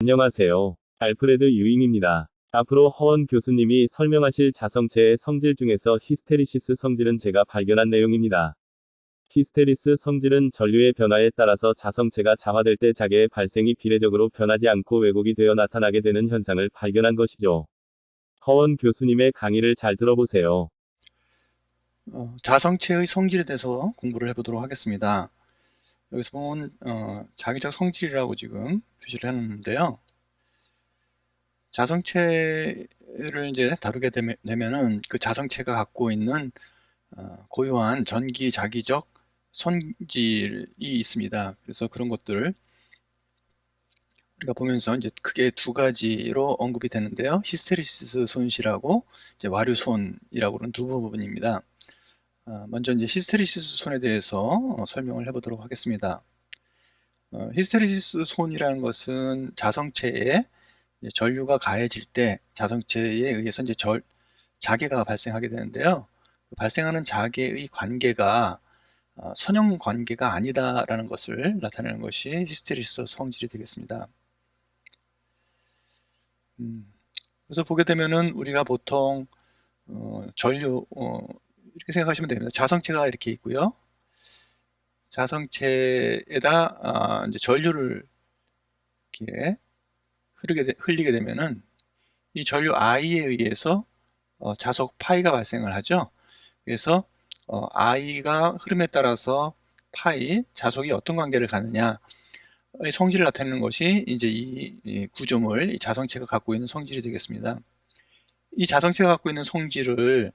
안녕하세요. 알프레드 유잉입니다. 앞으로 허원 교수님이 설명하실 자성체의 성질 중에서 히스테리시스 성질은 제가 발견한 내용입니다. 히스테리스 성질은 전류의 변화에 따라서 자성체가 자화될 때 자개의 발생이 비례적으로 변하지 않고 왜곡이 되어 나타나게 되는 현상을 발견한 것이죠. 허원 교수님의 강의를 잘 들어보세요. 자성체의 성질에 대해서 공부를 해보도록 하겠습니다. 여기서 보면 자기적 성질이라고 지금 표시를 해놨는데요. 자성체를 이제 다루게 되면은 그 자성체가 갖고 있는 고유한 전기 자기적 성질이 있습니다. 그래서 그런 것들을 우리가 보면서 이제 크게 두 가지로 언급이 되는데요. 히스테리시스 손실하고 이제 와류손이라고 하는 두 부분입니다. 먼저 이제 히스테리시스 손에 대해서 설명을 해보도록 하겠습니다. 히스테리시스 손이라는 것은 자성체에 전류가 가해질 때 자성체에 의해서 이제 자개가 발생하게 되는데요. 발생하는 자개의 관계가 선형 관계가 아니다라는 것을 나타내는 것이 히스테리시스 성질이 되겠습니다. 그래서 보게 되면은 우리가 보통 전류 이렇게 생각하시면 됩니다. 자성체가 이렇게 있고요. 자성체에다 이제 전류를 이렇게 흘리게 되면은 이 전류 I에 의해서 자속 파이가 발생을 하죠. 그래서 I가 흐름에 따라서 파이, 자속이 어떤 관계를 갖느냐 의 성질을 나타내는 것이 이제 이 구조물, 이 자성체가 갖고 있는 성질이 되겠습니다. 이 자성체가 갖고 있는 성질을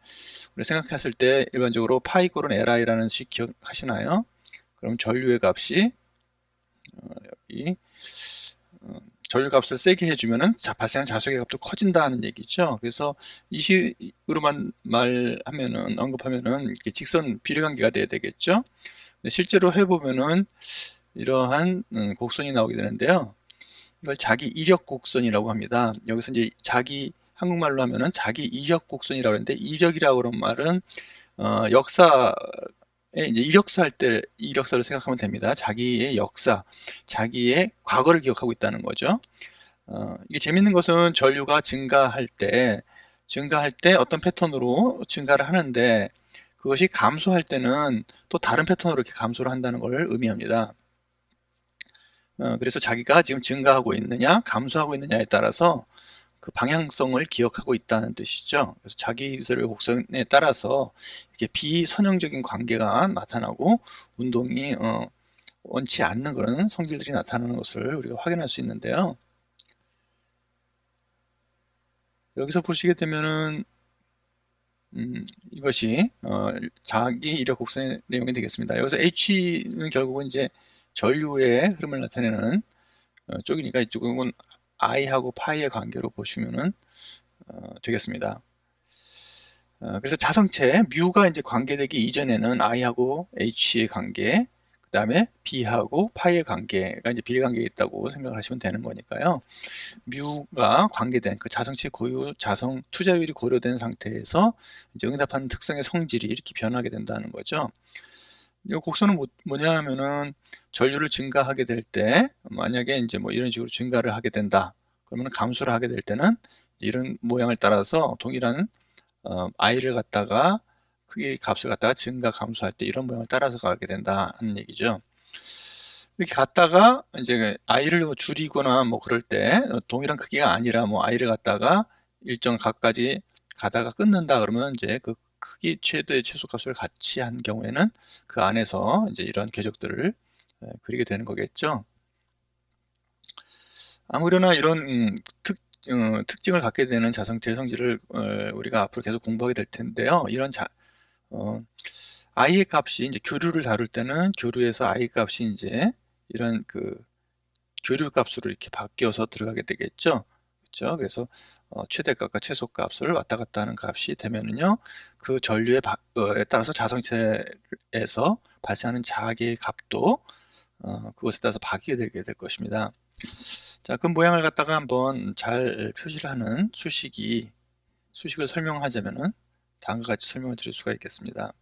우리 생각했을 때 일반적으로 파이 꼴은 Li라는 식 기억하시나요? 그럼 전류의 값이 여기 전류값을 세게 해주면은 발생한 자석의 값도 커진다는 얘기죠. 그래서 이 식으로만 말하면은 언급하면은 직선 비례관계가 돼야 되겠죠. 실제로 해보면은 이러한 곡선이 나오게 되는데요. 이걸 자기 이력 곡선이라고 합니다. 여기서 이제 자기 한국말로 하면은 자기 이력 곡선이라고 하는데 이력이라고 하는 말은 역사 이제 이력서 할 때 이력서를 생각하면 됩니다. 자기의 역사, 자기의 과거를 기억하고 있다는 거죠. 이게 재밌는 것은 전류가 증가할 때 어떤 패턴으로 증가를 하는데 그것이 감소할 때는 또 다른 패턴으로 이렇게 감소를 한다는 걸 의미합니다. 그래서 자기가 지금 증가하고 있느냐, 감소하고 있느냐에 따라서 그 방향성을 기억하고 있다는 뜻이죠. 그래서 자기 이설의 곡선에 따라서 이렇게 비선형적인 관계가 나타나고 운동이 원치 않는 그런 성질들이 나타나는 것을 우리가 확인할 수 있는데요. 여기서 보시게 되면은 이것이 자기 이력 곡선의 내용이 되겠습니다. 여기서 H는 결국은 이제 전류의 흐름을 나타내는 쪽이니까 이쪽은 I하고 파이의 관계로 보시면은 되겠습니다. 그래서 자성체 뮤가 이제 관계되기 이전에는 I하고 H의 관계, 그 다음에 B하고 파이의 관계가 이제 비례관계가 있다고 생각을 하시면 되는 거니까요. 뮤가 관계된 그 자성체 고유 자성 투자율이 고려된 상태에서 이제 응답하는 특성의 성질이 이렇게 변하게 된다는 거죠. 이 곡선은 뭐냐 하면은 전류를 증가하게 될 때 만약에 이제 뭐 이런 식으로 증가를 하게 된다. 그러면 감소를 하게 될 때는 이런 모양을 따라서 동일한 i를 갖다가 크기 값을 갖다가 증가 감소할 때 이런 모양을 따라서 가게 된다 하는 얘기죠. 이렇게 갔다가 이제 i를 줄이거나 뭐 그럴 때 동일한 크기가 아니라 뭐 i를 갖다가 일정 값까지 가다가 끊는다 그러면 이제 그 크기 최대의 최소값을 같이 한 경우에는 그 안에서 이제 이런 궤적들을 그리게 되는 거겠죠. 아무래나 이런 특징을 갖게 되는 자성체 성질을 우리가 앞으로 계속 공부하게 될 텐데요. 이런 i의 값이 이제 교류를 다룰 때는 교류에서 i 값이 이제 이런 그 교류 값으로 이렇게 바뀌어서 들어가게 되겠죠. 그렇죠? 그래서 최대값과 최소값을 왔다 갔다 하는 값이 되면은요, 그 전류에 따라서 자성체에서 발생하는 자기의 값도 그것에 따라서 바뀌게 되게 될 것입니다. 자, 그 모양을 갖다가 한번 잘 표시를 하는 수식을 설명하자면은 다음과 같이 설명을 드릴 수가 있겠습니다.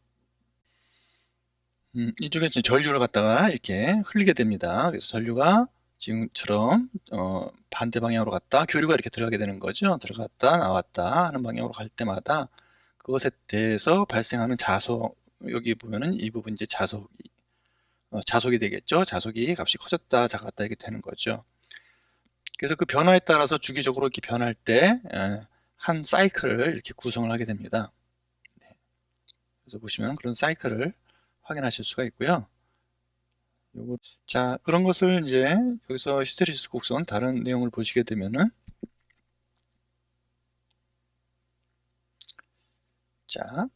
이쪽에 이제 전류를 갖다가 이렇게 흘리게 됩니다. 그래서 전류가 지금처럼 반대 방향으로 갔다 교류가 이렇게 들어가게 되는 거죠. 들어갔다 나왔다 하는 방향으로 갈 때마다 그것에 대해서 발생하는 자속, 여기 보면은 이 부분 이제 자속이 되겠죠. 자속이 값이 커졌다 작았다 이렇게 되는 거죠. 그래서 그 변화에 따라서 주기적으로 이렇게 변할 때 한 사이클을 이렇게 구성을 하게 됩니다. 그래서 보시면 그런 사이클을 확인하실 수가 있고요. 자, 그런 것을 이제 여기서 히스테리시스 곡선 다른 내용을 보시게 되면은, 자,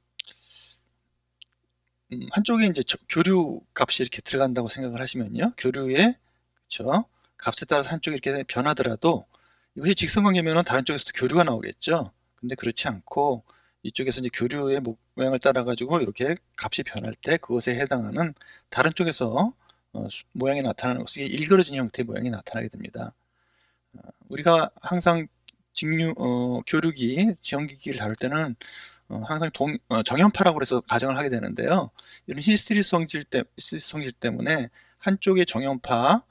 한쪽에 이제 교류 값이 이렇게 들어간다고 생각을 하시면요. 교류의, 그쵸, 값에 따라서 한쪽이 이렇게 변하더라도 이것이 직선관계면은 다른 쪽에서도 교류가 나오겠죠. 근데 그렇지 않고 이쪽에서 이제 교류의 모양을 따라 가지고 이렇게 값이 변할 때 그것에 해당하는 다른 쪽에서 모양이 나타나는 것이 일그러진 형태의 모양이 나타나게 됩니다. 우리가 항상 교류기, 지연기기를 다룰 때는 항상 정연파라고 해서 가정을 하게 되는데요. 이런 히스테리스 성질 때문에 한쪽의 정연파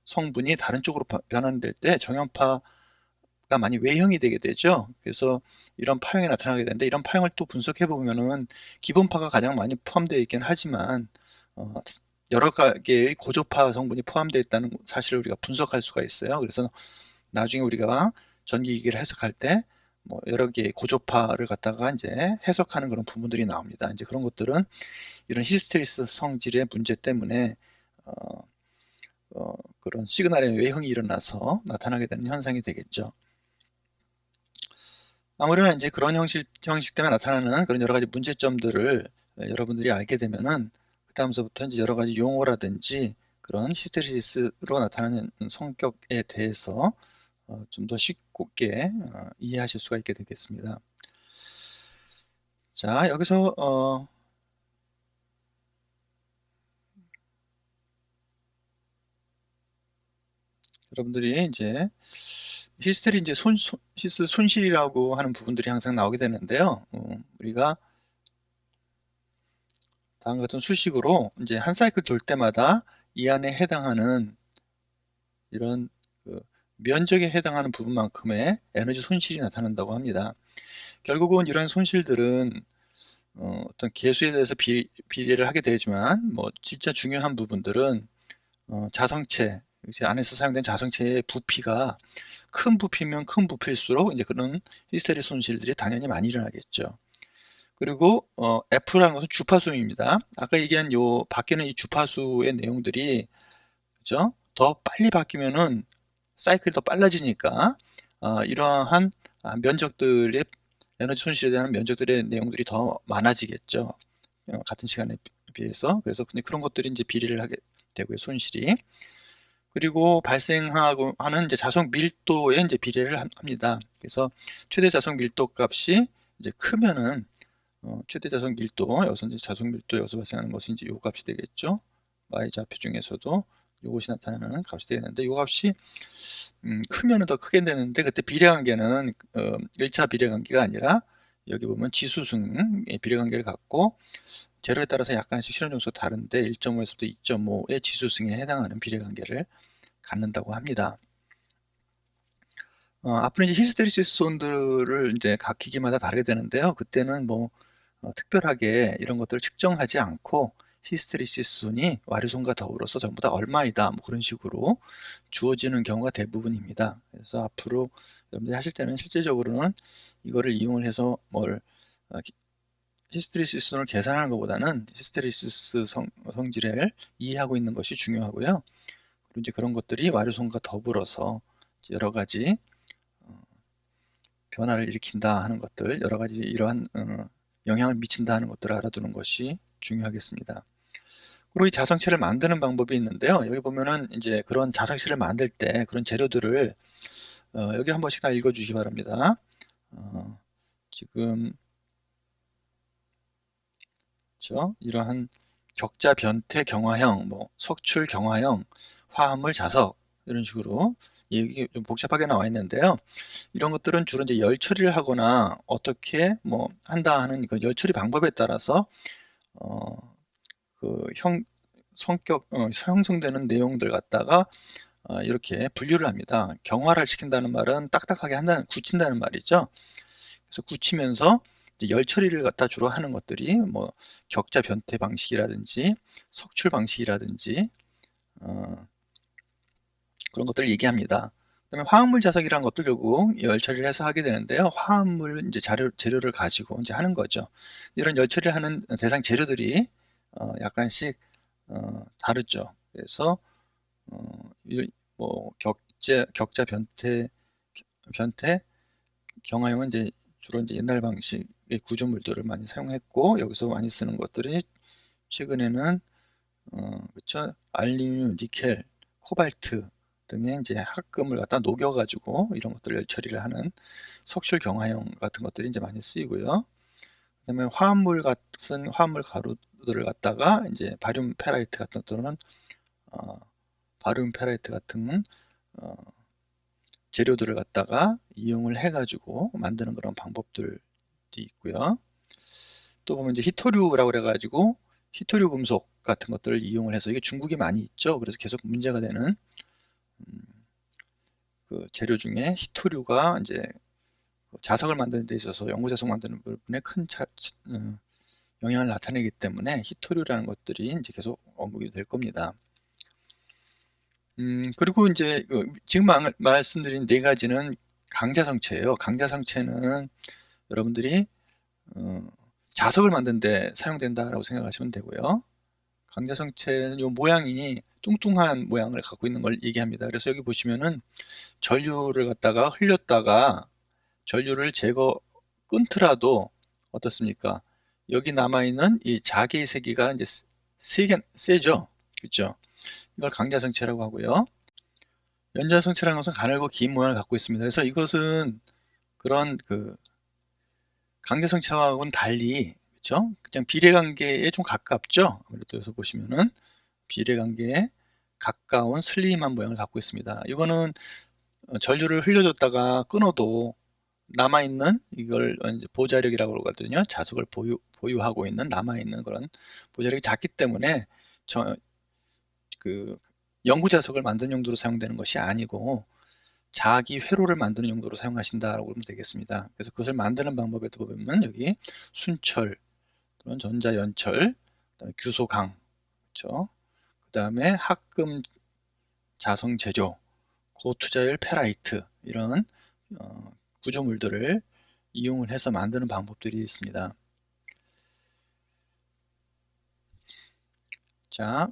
성분이 다른 쪽으로 변환될 때 정연파가 많이 외형이 되게 되죠. 그래서 이런 파형이 나타나게 되는데 이런 파형을 또 분석해 보면은 기본파가 가장 많이 포함되어 있긴 하지만 여러 개의 고조파 성분이 포함되어 있다는 사실을 우리가 분석할 수가 있어요. 그래서 나중에 우리가 전기기기를 해석할 때 뭐 여러 개의 고조파를 갖다가 이제 해석하는 그런 부분들이 나옵니다. 이제 그런 것들은 이런 히스테리스 성질의 문제 때문에 그런 시그널의 외형이 일어나서 나타나게 되는 현상이 되겠죠. 아무래도 이제 그런 형식 때문에 나타나는 그런 여러 가지 문제점들을 여러분들이 알게 되면은 그 다음서부터 이제 여러 가지 용어라든지 그런 히스테리시스로 나타나는 성격에 대해서 좀 더 쉽게 이해하실 수가 있게 되겠습니다. 자, 여기서 여러분들이 이제 히스테리 이제 히스 손실이라고 하는 부분들이 항상 나오게 되는데요. 우리가 다음과 같은 수식으로 이제 한 사이클 돌 때마다 이 안에 해당하는 이런 면적에 해당하는 부분만큼의 에너지 손실이 나타난다고 합니다. 결국은 이런 손실들은 어떤 계수에 대해서 비례를 하게 되지만 뭐 진짜 중요한 부분들은 자성체 안에서 사용된 자성체의 부피가 큰 부피면 큰 부피일수록 이제 그런 히스테리 손실들이 당연히 많이 일어나겠죠. 그리고 F라는 것은 주파수입니다. 아까 얘기한 요 바뀌는 이 주파수의 내용들이 그죠? 더 빨리 바뀌면은 사이클이 더 빨라지니까 이러한 면적들의 에너지 손실에 대한 면적들의 내용들이 더 많아지겠죠. 같은 시간에 비해서. 그래서 근데 그런 것들이 이제 비례를 하게 되고요, 손실이. 그리고 발생하고 하는 이제 자석 밀도에 이제 비례를 합니다. 그래서 최대 자석 밀도 값이 이제 크면은 최대 자석 밀도, 여기서 이제 자석 밀도 여기서 발생하는 것이 이제 요 값이 되겠죠. Y좌표 중에서도 요것이 나타나는 값이 되겠는데 요 값이 크면은 더 크게 되는데 그때 비례관계는 1차 비례관계가 아니라 여기 보면 지수승의 비례관계를 갖고 재료에 따라서 약간씩 실험 점수가 다른데 1.5에서부터 2.5의 지수승에 해당하는 비례관계를 갖는다고 합니다. 앞으로 이제 히스테리시스 손들을 이제 각 기기마다 다르게 되는데요. 그때는 뭐 특별하게 이런 것들을 측정하지 않고 히스테리시스 손이 와류손과 더불어서 전부 다 얼마이다 뭐 그런 식으로 주어지는 경우가 대부분입니다. 그래서 앞으로 여러분들이 하실 때는 실제적으로는 이거를 이용을 해서 히스테리시스 손을 계산하는 것보다는 히스테리시스 성질을 이해하고 있는 것이 중요하고요. 그리고 이제 그런 것들이 와류손과 더불어서 여러 가지 변화를 일으킨다 하는 것들, 여러 가지 이러한 영향을 미친다 하는 것들을 알아두는 것이 중요하겠습니다. 그리고 이 자성체를 만드는 방법이 있는데요. 여기 보면은 이제 그런 자성체를 만들 때 그런 재료들을 여기 한 번씩 다 읽어주시기 바랍니다. 지금 그렇죠? 이러한 격자 변태 경화형, 뭐 석출 경화형, 화합물 자석 이런 식으로 이게 좀 복잡하게 나와 있는데요. 이런 것들은 주로 이제 열 처리를 하거나 어떻게 뭐 한다 하는 그 열 처리 방법에 따라서 그 형성되는 내용들 갖다가 이렇게 분류를 합니다. 경화를 시킨다는 말은 딱딱하게 굳힌다는 말이죠. 그래서 굳히면서 열 처리를 갖다 주로 하는 것들이 뭐 격자 변태 방식이라든지 석출 방식이라든지 그런 것들을 얘기합니다. 그다음에 화합물 자석이라는 것도 결국 열 처리를 해서 하게 되는데요. 화합물 이제 재료를 가지고 이제 하는 거죠. 이런 열 처리를 하는 대상 재료들이 약간씩 다르죠. 그래서 뭐 격자 변태 경화형은 이제 주로 이제 옛날 방식의 구조물들을 많이 사용했고, 여기서 많이 쓰는 것들이 최근에는 그쵸, 알루미늄, 니켈, 코발트 등의 이제 합금을 갖다 녹여가지고 이런 것들을 처리를 하는 석출 경화형 같은 것들이 이제 많이 쓰이고요. 그다음에 화합물 같은 화합물 가루들을 갖다가 이제 바륨 페라이트 같은 것들은 바륨 페라이트 같은 재료들을 갖다가 이용을 해가지고 만드는 그런 방법들이 있고요. 또 보면 이제 히토류라고 그래가지고 히토류 금속 같은 것들을 이용을 해서, 이게 중국에 많이 있죠. 그래서 계속 문제가 되는 그 재료 중에 히토류가 이제 자석을 만드는 데 있어서 연구 자석 만드는 부분에 큰 영향을 나타내기 때문에 히토류라는 것들이 이제 계속 언급이 될 겁니다. 그리고 이제 지금 말씀드린 네 가지는 강자성체예요. 강자성체는 여러분들이 자석을 만드는 데 사용된다라고 생각하시면 되고요. 강자성체는 이 모양이 뚱뚱한 모양을 갖고 있는 걸 얘기합니다. 그래서 여기 보시면은 전류를 갖다가 흘렸다가 전류를 끊더라도 어떻습니까? 여기 남아있는 이 자개의 세기가 이제 세죠. 그렇죠? 이걸 강자성체라고 하고요. 연자성체라는 것은 가늘고 긴 모양을 갖고 있습니다. 그래서 이것은 그런 강자성체하고는 달리, 그렇죠? 그냥 비례관계에 좀 가깝죠. 아무래도 여기서 보시면은 비례관계에 가까운 슬림한 모양을 갖고 있습니다. 이거는 전류를 흘려줬다가 끊어도 남아있는, 이걸 이제 보자력이라고 그러거든요. 자석을 보유하고 있는 남아있는 그런 보자력이 작기 때문에 연구 자석을 만드는 용도로 사용되는 것이 아니고 자기 회로를 만드는 용도로 사용하신다라고 보면 되겠습니다. 그래서 그것을 만드는 방법에도 보면 여기 순철, 그런 전자연철, 그다음에 규소강, 그렇죠? 그 다음에 합금 자성 제조, 고투자율 페라이트, 이런 구조물들을 이용을 해서 만드는 방법들이 있습니다. 자,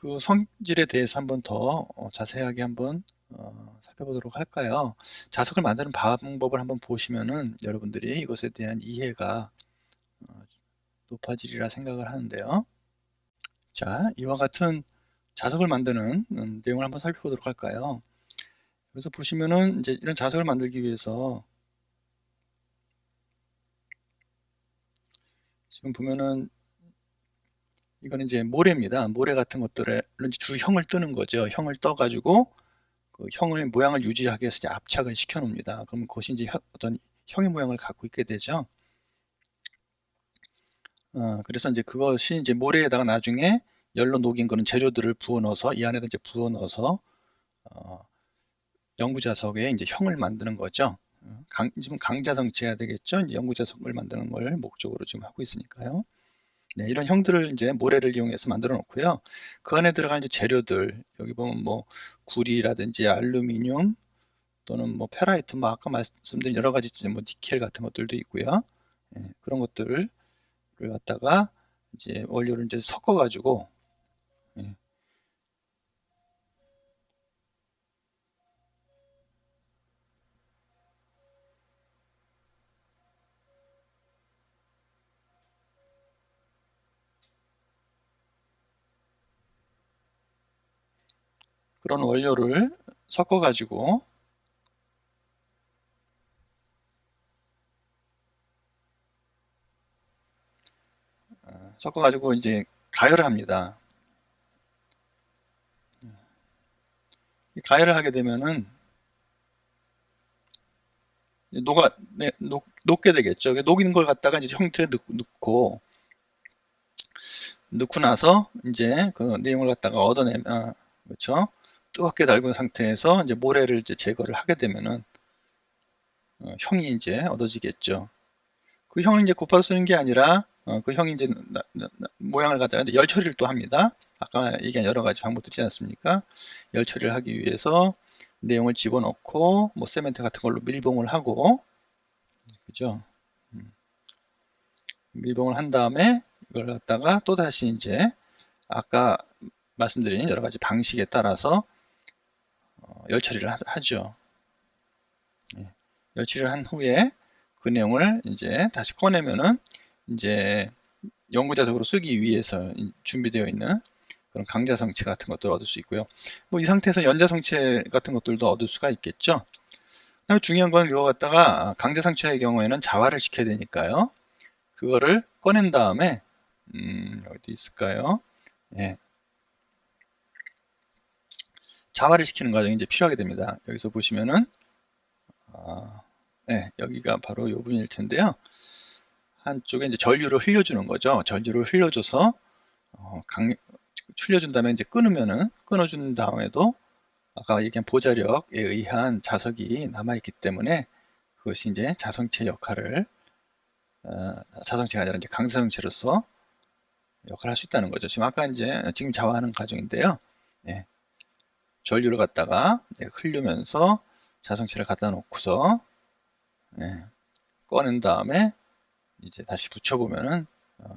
그 성질에 대해서 한번 더 자세하게 한번 살펴보도록 할까요? 자석을 만드는 방법을 한번 보시면은 여러분들이 이것에 대한 이해가 높아지리라 생각을 하는데요. 자, 이와 같은 자석을 만드는 내용을 한번 살펴보도록 할까요? 여기서 보시면은 이제 이런 자석을 만들기 위해서 지금 보면은 이거는 이제 모래입니다. 모래 같은 것들을 주형을 뜨는 거죠. 형을 떠가지고 그 형을 모양을 유지하기 위해서 이제 압착을 시켜 놓습니다. 그러면 그것이 이제 어떤 형의 모양을 갖고 있게 되죠. 그래서 이제 그것이 이제 모래에다가 나중에 열로 녹인 그런 재료들을 부어 넣어서 이 안에다 이제 부어 넣어서 연구자석에 이제 형을 만드는 거죠. 지금 강자성체가 되겠죠. 이제 연구자석을 만드는 걸 목적으로 지금 하고 있으니까요. 네, 이런 형들을 이제 모래를 이용해서 만들어 놓고요. 그 안에 들어간 이제 재료들, 여기 보면 뭐 구리라든지 알루미늄 또는 뭐 페라이트, 뭐 아까 말씀드린 여러 가지 뭐 니켈 같은 것들도 있고요. 예, 그런 것들을 갖다가 이제 원료를 이제 섞어 가지고 예, 그런 원료를 섞어 가지고 이제 가열을 합니다. 가열을 하게 되면은 녹게 되겠죠. 녹이는 걸 갖다가 이제 형틀에 넣고 나서 이제 그 내용을 갖다가 얻어내면, 그렇죠? 뜨겁게 달군 상태에서 이제 모래를 이제 제거를 하게 되면은 형이 이제 얻어지겠죠. 그 형을 이제 곱하기 쓰는 게 아니라 그 형이 이제 모양을 갖다가 열 처리를 또 합니다. 아까 얘기한 여러 가지 방법들이 있지 않습니까? 열 처리를 하기 위해서 내용을 집어넣고 뭐 세멘트 같은 걸로 밀봉을 하고, 그죠? 밀봉을 한 다음에 이걸 갖다가 또 다시 이제 아까 말씀드린 여러 가지 방식에 따라서 열 처리를 하죠. 예. 열 처리를 한 후에 그 내용을 이제 다시 꺼내면은 이제 연구자석으로 쓰기 위해서 준비되어 있는 그런 강자성체 같은 것들을 얻을 수 있고요. 뭐 이 상태에서 연자성체 같은 것들도 얻을 수가 있겠죠. 그다음에 중요한 건 이거 갖다가 강자성체의 경우에는 자화를 시켜야 되니까요. 그거를 꺼낸 다음에 어디 있을까요? 예. 자화를 시키는 과정이 이제 필요하게 됩니다. 여기서 보시면은 네, 여기가 바로 요 부분일 텐데요. 한쪽에 이제 전류를 흘려주는 거죠. 전류를 흘려줘서 흘려준 다음에 이제 끊어준 다음에도 아까 얘기한 보자력에 의한 자석이 남아있기 때문에 그것이 이제 자성체 역할을 자성체가 아니라 이제 강사성체로서 역할을 할 수 있다는 거죠. 지금 자화하는 과정인데요. 예, 전류를 갖다가 흐르면서 자성체를 갖다 놓고서 꺼낸 다음에 이제 다시 붙여보면은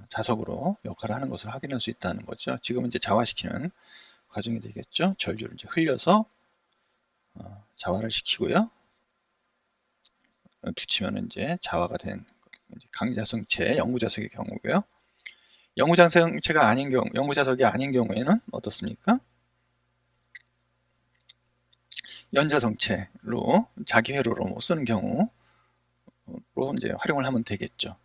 자석으로 역할을 하는 것을 확인할 수 있다는 거죠. 지금은 이제 자화시키는 과정이 되겠죠. 전류를 이제 흘려서 자화를 시키고요. 붙이면 이제 자화가 된 강자성체, 영구자석의 경우고요. 영구자성체가 아닌 경우, 영구자석이 아닌 경우에는 어떻습니까? 연자성체로 자기 회로로 쓰는 경우로 이제 활용을 하면 되겠죠.